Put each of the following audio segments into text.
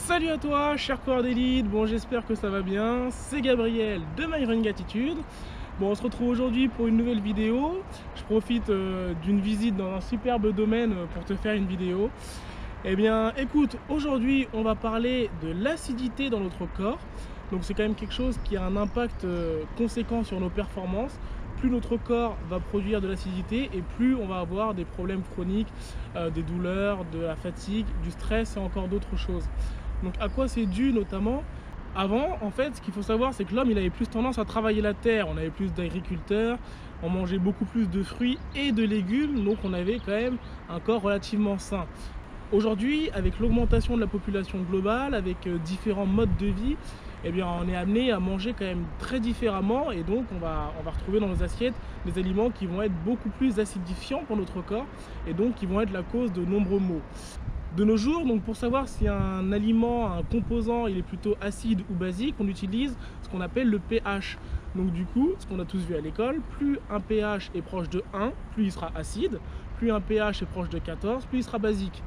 Salut à toi, cher coureur d'élite, bon j'espère que ça va bien, c'est Gabriel de My Running Attitude. Bon, on se retrouve aujourd'hui pour une nouvelle vidéo. Je profite d'une visite dans un superbe domaine pour te faire une vidéo. Eh bien écoute, aujourd'hui on va parler de l'acidité dans notre corps. Donc c'est quand même quelque chose qui a un impact conséquent sur nos performances. Plus notre corps va produire de l'acidité et plus on va avoir des problèmes chroniques, des douleurs, de la fatigue, du stress et encore d'autres choses. Donc à quoi c'est dû notamment? Avant, en fait, ce qu'il faut savoir, c'est que l'homme il avait plus tendance à travailler la terre, on avait plus d'agriculteurs, on mangeait beaucoup plus de fruits et de légumes, donc on avait quand même un corps relativement sain. Aujourd'hui, avec l'augmentation de la population globale, avec différents modes de vie, eh bien, on est amené à manger quand même très différemment et donc on va retrouver dans nos assiettes des aliments qui vont être beaucoup plus acidifiants pour notre corps et donc qui vont être la cause de nombreux maux. De nos jours, donc pour savoir si un aliment, un composant, il est plutôt acide ou basique, on utilise ce qu'on appelle le pH. Donc du coup, ce qu'on a tous vu à l'école, plus un pH est proche de 1, plus il sera acide, plus un pH est proche de 14, plus il sera basique.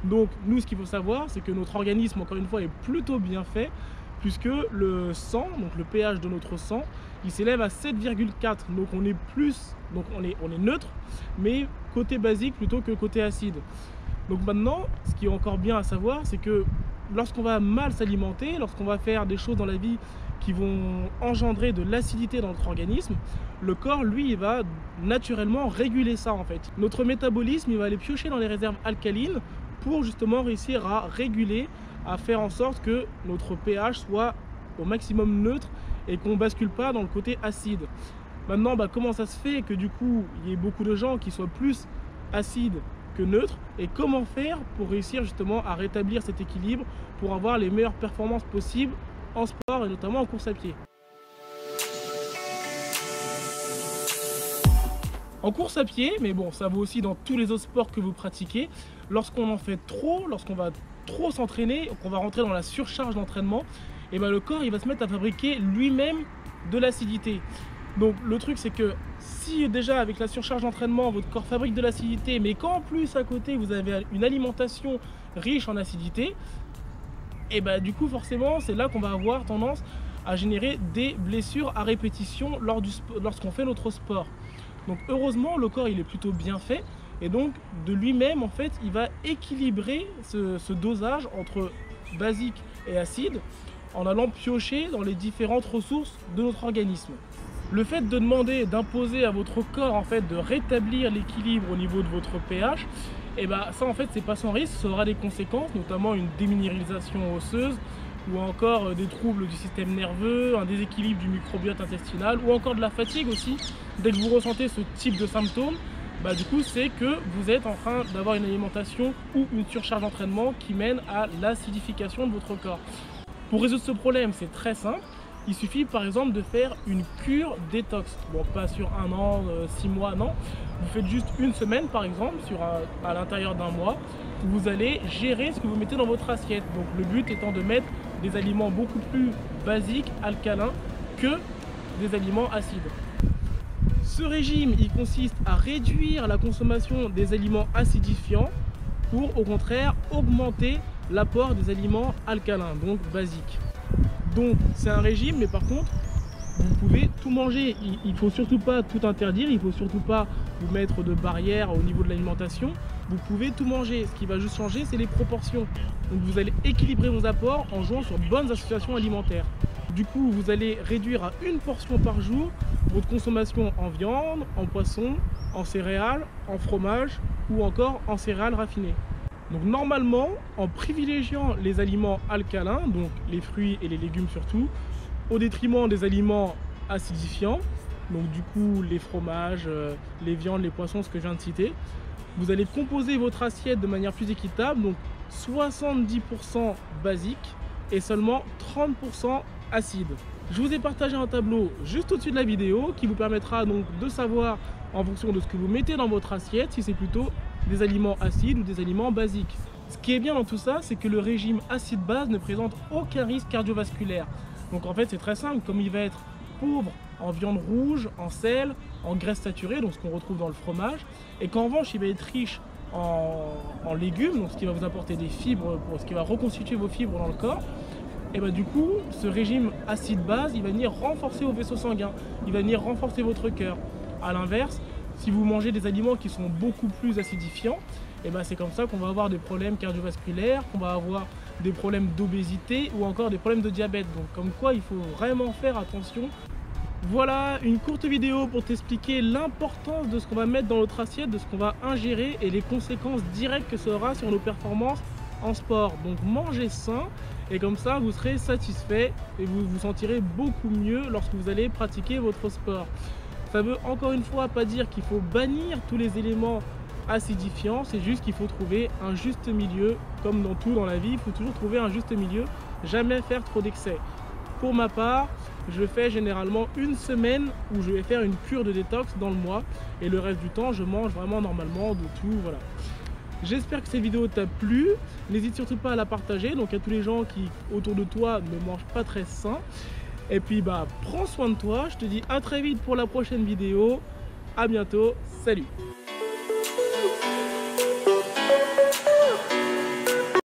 Donc nous, ce qu'il faut savoir, c'est que notre organisme, encore une fois, est plutôt bien fait, puisque le sang, donc le pH de notre sang, il s'élève à 7,4. Donc on est plus, donc on est neutre, mais côté basique plutôt que côté acide. Donc maintenant, ce qui est encore bien à savoir, c'est que lorsqu'on va mal s'alimenter, lorsqu'on va faire des choses dans la vie qui vont engendrer de l'acidité dans notre organisme, le corps, lui, il va naturellement réguler ça en fait. Notre métabolisme, il va aller piocher dans les réserves alcalines pour justement réussir à réguler, à faire en sorte que notre pH soit au maximum neutre et qu'on ne bascule pas dans le côté acide. Maintenant, comment ça se fait que du coup, il y ait beaucoup de gens qui soient plus acides que neutre, et comment faire pour réussir justement à rétablir cet équilibre pour avoir les meilleures performances possibles en sport et notamment en course à pied. En course à pied, mais bon, ça vaut aussi dans tous les autres sports que vous pratiquez, lorsqu'on en fait trop, lorsqu'on va trop s'entraîner, qu'on va rentrer dans la surcharge d'entraînement, et le corps il va se mettre à fabriquer lui-même de l'acidité. Donc le truc c'est que si déjà avec la surcharge d'entraînement votre corps fabrique de l'acidité, mais qu'en plus à côté vous avez une alimentation riche en acidité, et du coup forcément c'est là qu'on va avoir tendance à générer des blessures à répétition lorsqu'on fait notre sport. Donc heureusement le corps il est plutôt bien fait et donc de lui-même en fait il va équilibrer ce dosage entre basique et acide en allant piocher dans les différentes ressources de notre organisme. Le fait de demander, d'imposer à votre corps en fait de rétablir l'équilibre au niveau de votre pH, ça en fait c'est pas sans risque, ça aura des conséquences, notamment une déminéralisation osseuse ou encore des troubles du système nerveux, un déséquilibre du microbiote intestinal ou encore de la fatigue aussi. Dès que vous ressentez ce type de symptômes, du coup c'est que vous êtes en train d'avoir une alimentation ou une surcharge d'entraînement qui mène à l'acidification de votre corps. Pour résoudre ce problème, c'est très simple. Il suffit par exemple de faire une cure détox. Bon, pas sur 1 an, 6 mois, non. Vous faites juste une semaine par exemple, à l'intérieur d'un mois, où vous allez gérer ce que vous mettez dans votre assiette. Donc le but étant de mettre des aliments beaucoup plus basiques, alcalins, que des aliments acides. Ce régime, il consiste à réduire la consommation des aliments acidifiants pour au contraire augmenter l'apport des aliments alcalins, donc basiques. Donc c'est un régime, mais par contre vous pouvez tout manger, il ne faut surtout pas tout interdire, il ne faut surtout pas vous mettre de barrières au niveau de l'alimentation, vous pouvez tout manger, ce qui va juste changer c'est les proportions. Donc vous allez équilibrer vos apports en jouant sur de bonnes associations alimentaires. Du coup vous allez réduire à une portion par jour votre consommation en viande, en poisson, en céréales, en fromage ou encore en céréales raffinées. Donc normalement, en privilégiant les aliments alcalins, donc les fruits et les légumes surtout, au détriment des aliments acidifiants, donc du coup les fromages, les viandes, les poissons, ce que je viens de citer, vous allez composer votre assiette de manière plus équitable, donc 70% basique et seulement 30% acide. Je vous ai partagé un tableau juste au-dessus de la vidéo qui vous permettra donc de savoir en fonction de ce que vous mettez dans votre assiette si c'est plutôt des aliments acides ou des aliments basiques. Ce qui est bien dans tout ça, c'est que le régime acide-base ne présente aucun risque cardiovasculaire. Donc en fait c'est très simple, comme il va être pauvre en viande rouge, en sel, en graisse saturée, donc ce qu'on retrouve dans le fromage, et qu'en revanche il va être riche en légumes, donc ce qui va vous apporter des fibres, ce qui va reconstituer vos fibres dans le corps. Et bah du coup, ce régime acide-base, il va venir renforcer vos vaisseaux sanguins, il va venir renforcer votre cœur. A l'inverse, si vous mangez des aliments qui sont beaucoup plus acidifiants, et bah c'est comme ça qu'on va avoir des problèmes cardiovasculaires, qu'on va avoir des problèmes d'obésité ou encore des problèmes de diabète. Donc comme quoi, il faut vraiment faire attention. Voilà une courte vidéo pour t'expliquer l'importance de ce qu'on va mettre dans notre assiette, de ce qu'on va ingérer et les conséquences directes que ça aura sur nos performances en sport. Donc mangez sain et comme ça vous serez satisfait et vous vous sentirez beaucoup mieux lorsque vous allez pratiquer votre sport. Ça veut encore une fois pas dire qu'il faut bannir tous les éléments acidifiants, c'est juste qu'il faut trouver un juste milieu. Comme dans tout dans la vie, il faut toujours trouver un juste milieu, jamais faire trop d'excès. Pour ma part, je fais généralement une semaine où je vais faire une cure de détox dans le mois et le reste du temps je mange vraiment normalement de tout, voilà. J'espère que cette vidéo t'a plu, n'hésite surtout pas à la partager, donc à tous les gens qui autour de toi ne mangent pas très sain. Et puis bah prends soin de toi, je te dis à très vite pour la prochaine vidéo, à bientôt, salut.